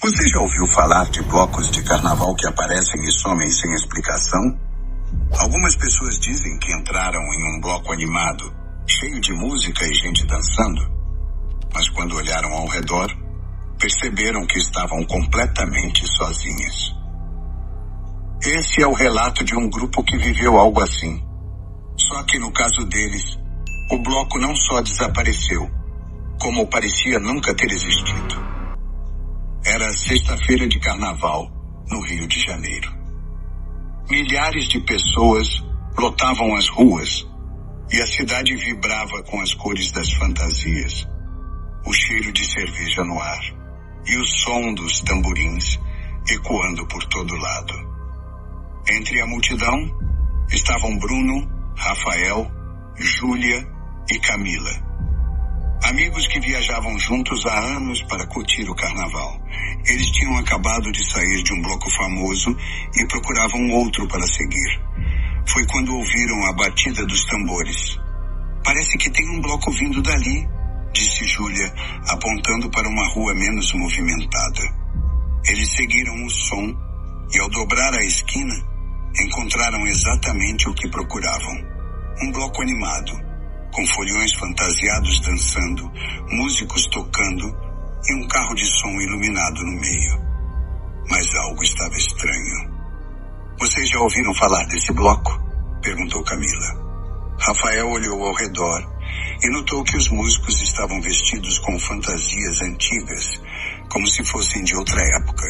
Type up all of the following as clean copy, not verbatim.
Você já ouviu falar de blocos de carnaval que aparecem e somem sem explicação? Algumas pessoas dizem que entraram em um bloco animado, cheio de música e gente dançando. Mas quando olharam ao redor, perceberam que estavam completamente sozinhas. Esse é o relato de um grupo que viveu algo assim. Só que no caso deles, o bloco não só desapareceu, como parecia nunca ter existido. Era sexta-feira de carnaval, no Rio de Janeiro. Milhares de pessoas lotavam as ruas e a cidade vibrava com as cores das fantasias, o cheiro de cerveja no ar e o som dos tamborins ecoando por todo lado. Entre a multidão estavam Bruno, Rafael, Júlia e Camila. Amigos que viajavam juntos há anos para curtir o carnaval. Eles tinham acabado de sair de um bloco famoso e procuravam outro para seguir. Foi quando ouviram a batida dos tambores. Parece que tem um bloco vindo dali, disse Júlia, apontando para uma rua menos movimentada. Eles seguiram o som e, ao dobrar a esquina, encontraram exatamente o que procuravam. Um bloco animado, com foliões fantasiados dançando, músicos tocando e um carro de som iluminado no meio. Mas algo estava estranho. Vocês já ouviram falar desse bloco? Perguntou Camila. Rafael olhou ao redor e notou que os músicos estavam vestidos com fantasias antigas, como se fossem de outra época.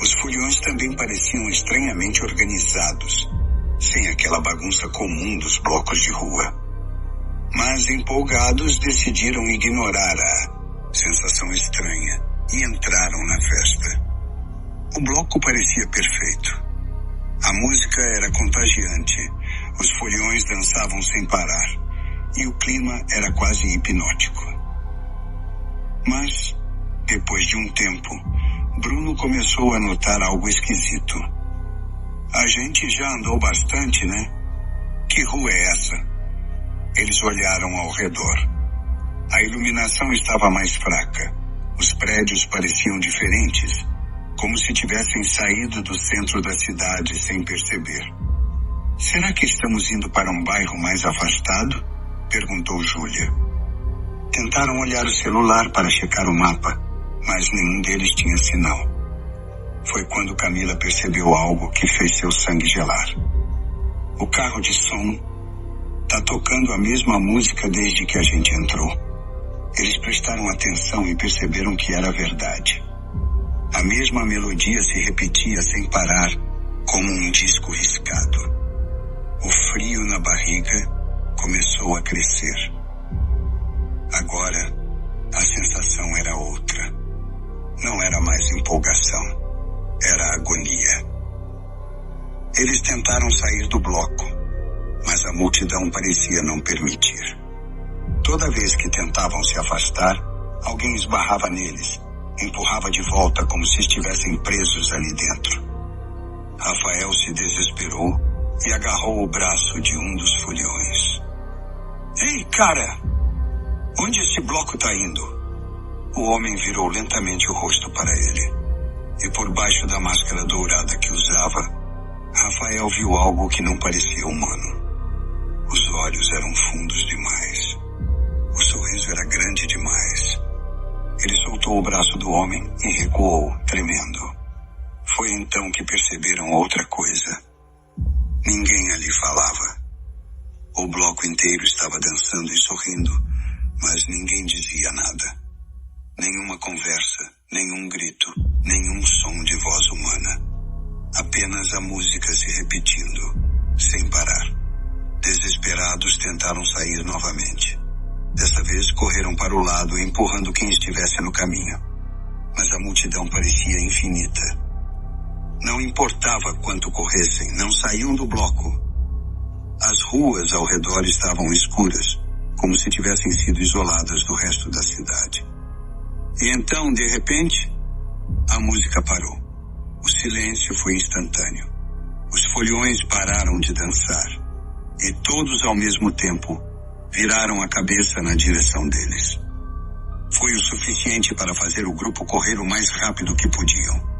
Os foliões também pareciam estranhamente organizados, sem aquela bagunça comum dos blocos de rua. Mas empolgados decidiram ignorar a sensação estranha e entraram na festa. O bloco parecia perfeito. A música era contagiante, os foliões dançavam sem parar e o clima era quase hipnótico. Mas, depois de um tempo, Bruno começou a notar algo esquisito. A gente já andou bastante, né? Que rua é essa? Eles olharam ao redor. A iluminação estava mais fraca. Os prédios pareciam diferentes, como se tivessem saído do centro da cidade sem perceber. Será que estamos indo para um bairro mais afastado? Perguntou Júlia. Tentaram olhar o celular para checar o mapa, mas nenhum deles tinha sinal. Foi quando Camila percebeu algo que fez seu sangue gelar. O carro de som tá tocando a mesma música desde que a gente entrou. Eles prestaram atenção e perceberam que era verdade. A mesma melodia se repetia sem parar, como um disco riscado. O frio na barriga começou a crescer. Agora, a sensação era outra. Não era mais empolgação, era agonia. Eles tentaram sair do bloco, mas a multidão parecia não permitir. Toda vez que tentavam se afastar, alguém esbarrava neles, empurrava de volta como se estivessem presos ali dentro. Rafael se desesperou e agarrou o braço de um dos foliões. Ei, cara! Onde esse bloco tá indo? O homem virou lentamente o rosto para ele. E por baixo da máscara dourada que usava, Rafael viu algo que não parecia humano. Os olhos eram fundos demais. O sorriso era grande demais. Ele soltou o braço do homem e recuou, tremendo. Foi então que perceberam outra coisa. Ninguém ali falava. O bloco inteiro estava dançando e sorrindo, mas ninguém dizia nada. Nenhuma conversa, nenhum grito, nenhum som de voz humana. Apenas a música se repetindo, sem parar. Desesperados tentaram sair novamente. Desta vez correram para o lado, empurrando quem estivesse no caminho. Mas a multidão parecia infinita. Não importava quanto corressem, não saíam do bloco. As ruas ao redor estavam escuras, como se tivessem sido isoladas do resto da cidade. E então, de repente, a música parou. O silêncio foi instantâneo. Os foliões pararam de dançar. E todos ao mesmo tempo viraram a cabeça na direção deles. foi o suficiente para fazer o grupo correr o mais rápido que podiam.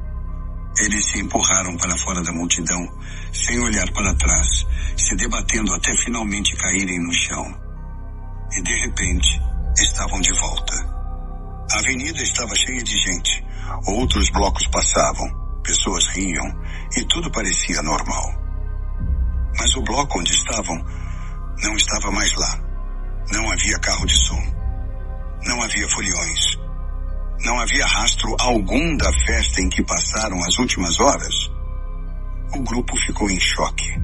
Eles se empurraram para fora da multidão, sem olhar para trás, se debatendo até finalmente caírem no chão. E de repente, estavam de volta. A avenida estava cheia de gente. Outros blocos passavam, pessoas riam, e tudo parecia normal. Mas o bloco onde estavam não estava mais lá. Não havia carro de som. Não havia foliões. Não havia rastro algum da festa em que passaram as últimas horas. O grupo ficou em choque.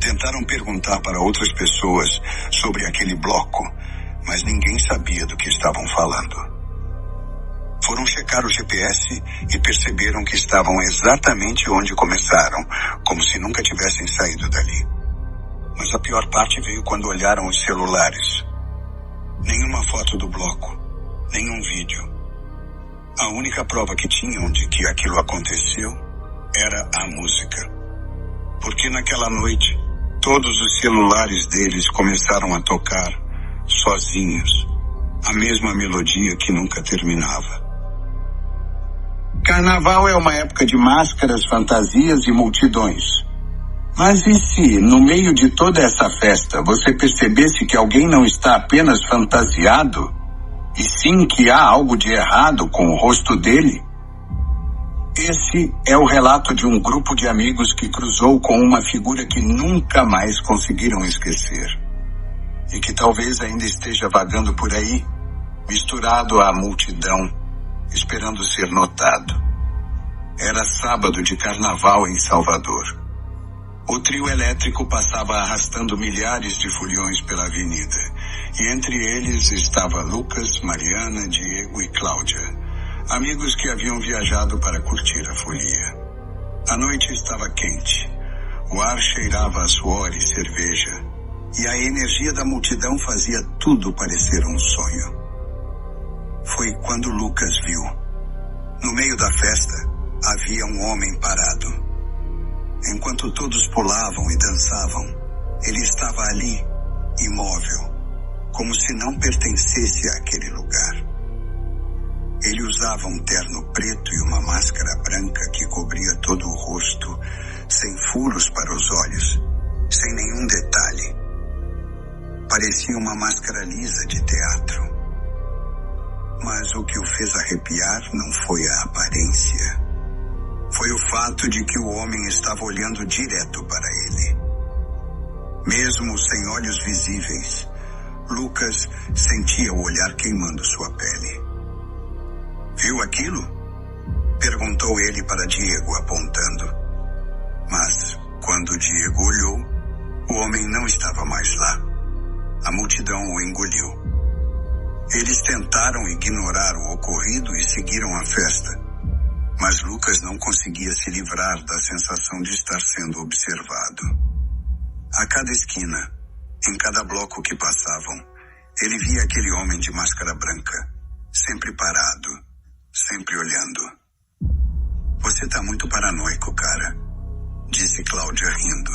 Tentaram perguntar para outras pessoas sobre aquele bloco, mas ninguém sabia do que estavam falando. Foram checar o GPS e perceberam que estavam exatamente onde começaram, como se nunca tivessem saído dali. Mas a pior parte veio quando olharam os celulares. Nenhuma foto do bloco, nenhum vídeo. A única prova que tinham de que aquilo aconteceu era a música. Porque naquela noite, todos os celulares deles começaram a tocar, sozinhos, a mesma melodia que nunca terminava. Carnaval é uma época de máscaras, fantasias e multidões. Mas e se, no meio de toda essa festa, você percebesse que alguém não está apenas fantasiado, e sim que há algo de errado com o rosto dele? Esse é o relato de um grupo de amigos que cruzou com uma figura que nunca mais conseguiram esquecer. E que talvez ainda esteja vagando por aí, misturado à multidão, esperando ser notado. Era sábado de carnaval em Salvador. O trio elétrico passava arrastando milhares de foliões pela avenida. E entre eles estava Lucas, Mariana, Diego e Cláudia, amigos que haviam viajado para curtir a folia. A noite estava quente. O ar cheirava a suor e cerveja. E a energia da multidão fazia tudo parecer um sonho. Foi quando Lucas viu. No meio da festa, havia um homem parado. Enquanto todos pulavam e dançavam, ele estava ali, imóvel, como se não pertencesse àquele lugar. Ele usava um terno preto e uma máscara branca que cobria todo o rosto, sem furos para os olhos, sem nenhum detalhe. Parecia uma máscara lisa de teatro. Mas o que o fez arrepiar não foi a aparência. Foi o fato de que o homem estava olhando direto para ele. Mesmo sem olhos visíveis, Lucas sentia o olhar queimando sua pele. Viu aquilo? Perguntou ele para Diego, apontando. Mas, quando Diego olhou, o homem não estava mais lá. A multidão o engoliu. Eles tentaram ignorar o ocorrido e seguiram a festa. Mas Lucas não conseguia se livrar da sensação de estar sendo observado. A cada esquina, em cada bloco que passavam, ele via aquele homem de máscara branca, sempre parado, sempre olhando. Você tá muito paranoico, cara, disse Cláudia rindo.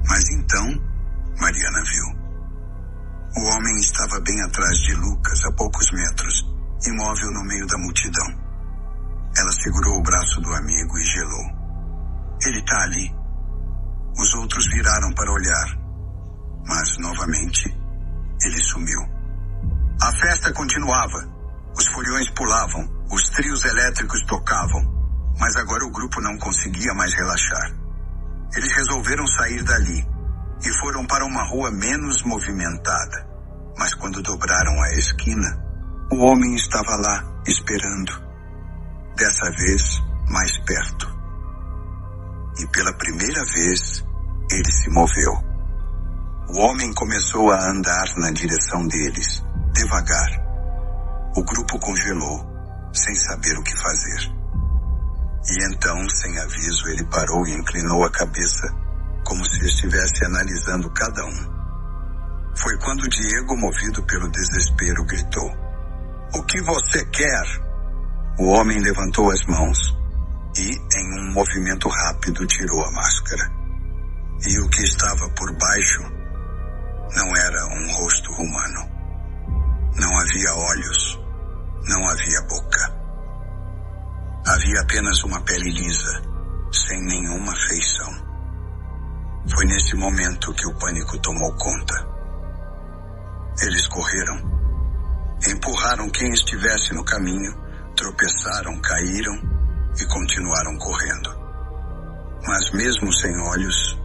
Mas então, Mariana viu. O homem estava bem atrás de Lucas, a poucos metros, imóvel no meio da multidão. Ela segurou o braço do amigo e gelou. Ele tá ali. Os outros viraram para olhar. Mas, novamente, ele sumiu. A festa continuava. Os foliões pulavam, os trios elétricos tocavam. Mas agora o grupo não conseguia mais relaxar. Eles resolveram sair dali e foram para uma rua menos movimentada. Mas quando dobraram a esquina, o homem estava lá, esperando. Dessa vez, mais perto. E pela primeira vez, ele se moveu. O homem começou a andar na direção deles, devagar. O grupo congelou, sem saber o que fazer. E então, sem aviso, ele parou e inclinou a cabeça, como se estivesse analisando cada um. Foi quando Diego, movido pelo desespero, gritou: "O que você quer?" O homem levantou as mãos e, em um movimento rápido, tirou a máscara. E o que estava por baixo não era um rosto humano. Não havia olhos, Não havia boca. Havia apenas uma pele lisa, sem nenhuma feição. Foi nesse momento que o pânico tomou conta. Eles correram, empurraram quem estivesse no caminho, tropeçaram, caíram e continuaram correndo. Mas mesmo sem olhos,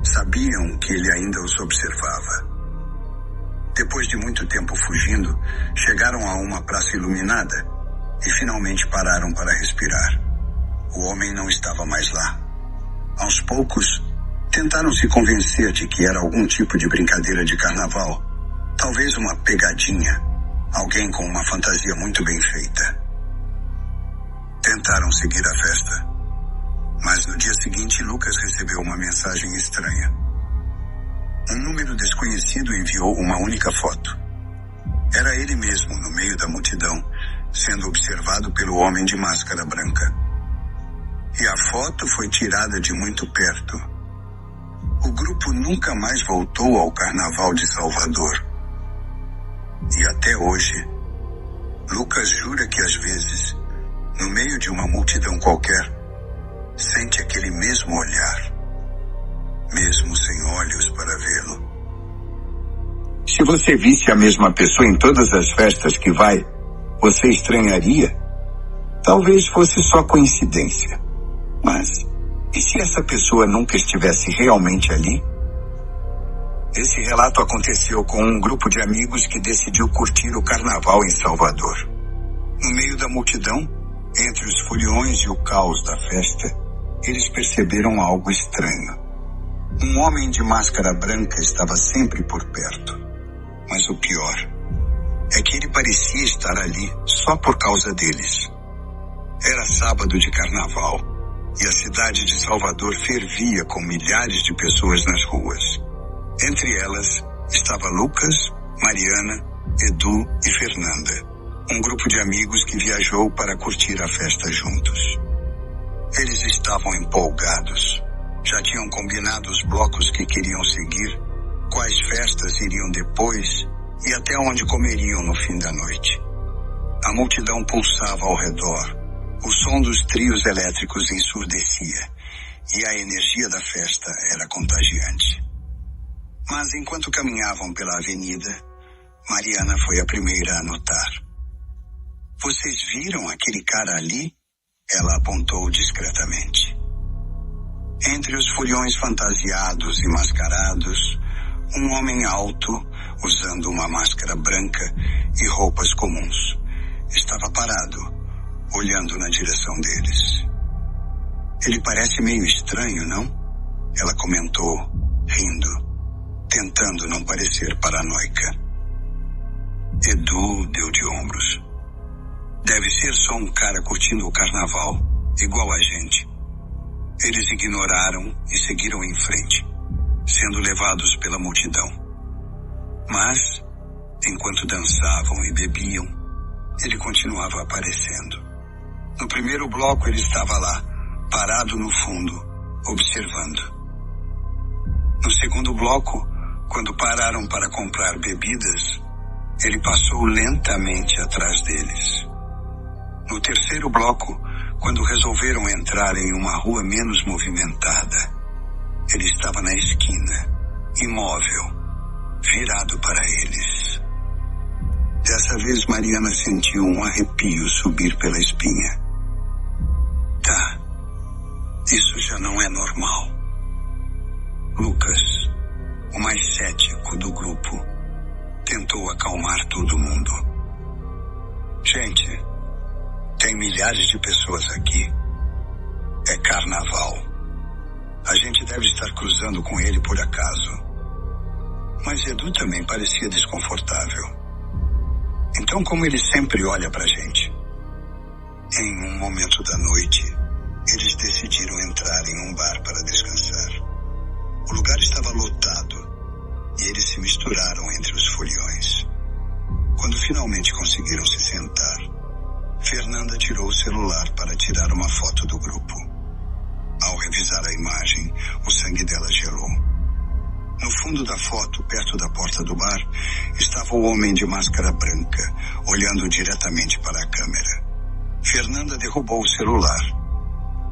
sabiam que ele ainda os observava. Depois de muito tempo fugindo, chegaram a uma praça iluminada e finalmente pararam para respirar. O homem não estava mais lá. Aos poucos, tentaram se convencer de que era algum tipo de brincadeira de carnaval. Talvez uma pegadinha. Alguém com uma fantasia muito bem feita. Tentaram seguir a festa. Mas no dia seguinte, Lucas recebeu uma mensagem estranha. Um número desconhecido enviou uma única foto. Era ele mesmo, no meio da multidão, sendo observado pelo homem de máscara branca. E a foto foi tirada de muito perto. O grupo nunca mais voltou ao Carnaval de Salvador. E até hoje, Lucas jura que às vezes, no meio de uma multidão qualquer, sente aquele mesmo olhar, mesmo sem olhos para vê-lo. Se você visse a mesma pessoa em todas as festas que vai, você estranharia? Talvez fosse só coincidência. Mas, e se essa pessoa nunca estivesse realmente ali? Esse relato aconteceu com um grupo de amigos que decidiu curtir o carnaval em Salvador. No meio da multidão, entre os foliões e o caos da festa, eles perceberam algo estranho. Um homem de máscara branca estava sempre por perto. Mas o pior é que ele parecia estar ali só por causa deles. Era sábado de carnaval e a cidade de Salvador fervia com milhares de pessoas nas ruas. Entre elas estava Lucas, Mariana, Edu e Fernanda, um grupo de amigos que viajou para curtir a festa juntos. Eles estavam empolgados. Já tinham combinado os blocos que queriam seguir, quais festas iriam depois e até onde comeriam no fim da noite. A multidão pulsava ao redor. O som dos trios elétricos ensurdecia e a energia da festa era contagiante. Mas enquanto caminhavam pela avenida, Mariana foi a primeira a notar. "Vocês viram aquele cara ali?" Ela apontou discretamente. Entre os foliões fantasiados e mascarados, um homem alto, usando uma máscara branca e roupas comuns, estava parado, olhando na direção deles. "Ele parece meio estranho, não?" Ela comentou, rindo, tentando não parecer paranoica. Edu deu de ombros. "Deve ser só um cara curtindo o carnaval, igual a gente." Eles ignoraram e seguiram em frente, sendo levados pela multidão. Mas, enquanto dançavam e bebiam, ele continuava aparecendo. No primeiro bloco ele estava lá, parado no fundo, observando. No segundo bloco, quando pararam para comprar bebidas, ele passou lentamente atrás deles. No terceiro bloco, quando resolveram entrar em uma rua menos movimentada, ele estava na esquina, imóvel, virado para eles. Dessa vez, Mariana sentiu um arrepio subir pela espinha. Tá, isso já não é normal. Lucas, o mais cético do grupo, tentou acalmar todo mundo. "Gente, tem milhares de pessoas aqui. É carnaval. A gente deve estar cruzando com ele por acaso." Mas Edu também parecia desconfortável. "Então, como ele sempre olha pra gente?" Em um momento da noite, eles decidiram entrar em um bar para descansar. O lugar estava lotado e eles se misturaram entre os foliões. Quando finalmente conseguiram se sentar, Fernanda tirou o celular para tirar uma foto do grupo. Ao revisar a imagem, o sangue dela gelou. No fundo da foto, perto da porta do bar, estava o homem de máscara branca, olhando diretamente para a câmera. Fernanda derrubou o celular.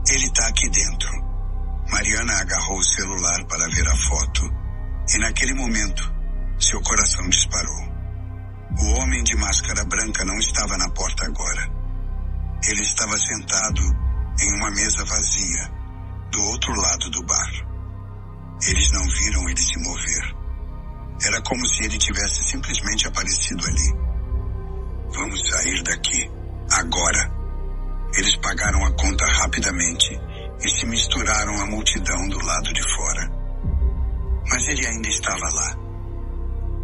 Ele está aqui dentro. Mariana agarrou o celular para ver a foto. E naquele momento, seu coração disparou. O homem de máscara branca não estava na porta agora. Ele estava sentado em uma mesa vazia, do outro lado do bar. Eles não viram ele se mover. Era como se ele tivesse simplesmente aparecido ali. Vamos sair daqui, agora. Eles pagaram a conta rapidamente e se misturaram à multidão do lado de fora. Mas ele ainda estava lá,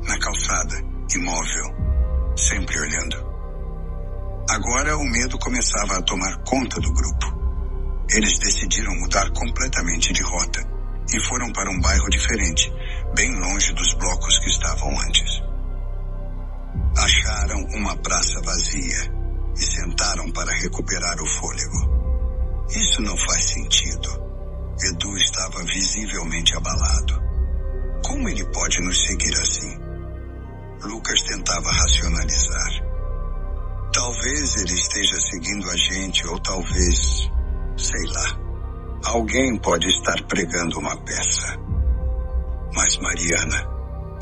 na calçada, imóvel, sempre olhando. Agora o medo começava a tomar conta do grupo. Eles decidiram mudar completamente de rota e foram para um bairro diferente, bem longe dos blocos que estavam antes. Acharam uma praça vazia e sentaram para recuperar o fôlego. Isso não faz sentido. Edu estava visivelmente abalado. Como ele pode nos seguir assim? Lucas tentava racionalizar. Talvez ele esteja seguindo a gente, ou talvez, sei lá, alguém pode estar pregando uma peça. Mas Mariana,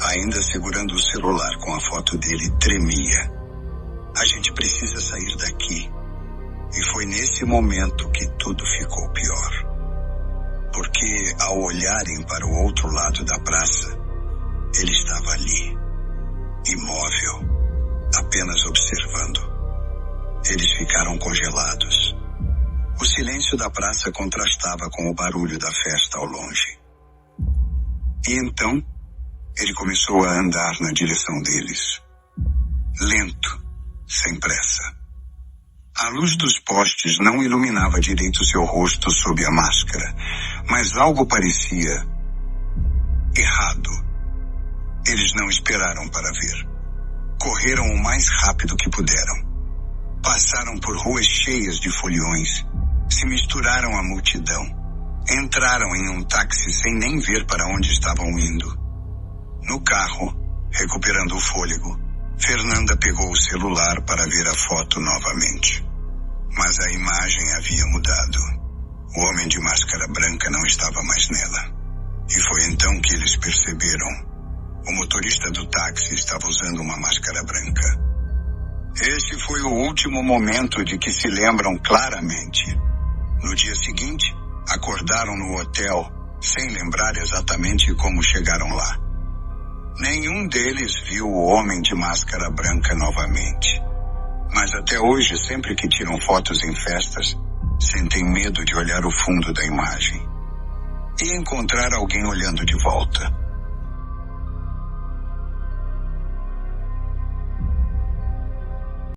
ainda segurando o celular com a foto dele, tremia. A gente precisa sair daqui. E foi nesse momento que tudo ficou pior. Porque ao olharem para o outro lado da praça, ele estava ali, imóvel, apenas observando. Eles ficaram congelados. O silêncio da praça contrastava com o barulho da festa ao longe. E então, ele começou a andar na direção deles. Lento, sem pressa. A luz dos postes não iluminava direito seu rosto sob a máscara, mas algo parecia errado. Eles não esperaram para ver. Correram o mais rápido que puderam. Passaram por ruas cheias de foliões, se misturaram à multidão, entraram em um táxi sem nem ver para onde estavam indo. No carro, recuperando o fôlego, Fernanda pegou o celular para ver a foto novamente. Mas a imagem havia mudado. O homem de máscara branca não estava mais nela. E foi então que eles perceberam. O motorista do táxi estava usando uma máscara branca. Esse foi o último momento de que se lembram claramente. No dia seguinte, acordaram no hotel, sem lembrar exatamente como chegaram lá. Nenhum deles viu o homem de máscara branca novamente. Mas até hoje, sempre que tiram fotos em festas, sentem medo de olhar o fundo da imagem e encontrar alguém olhando de volta.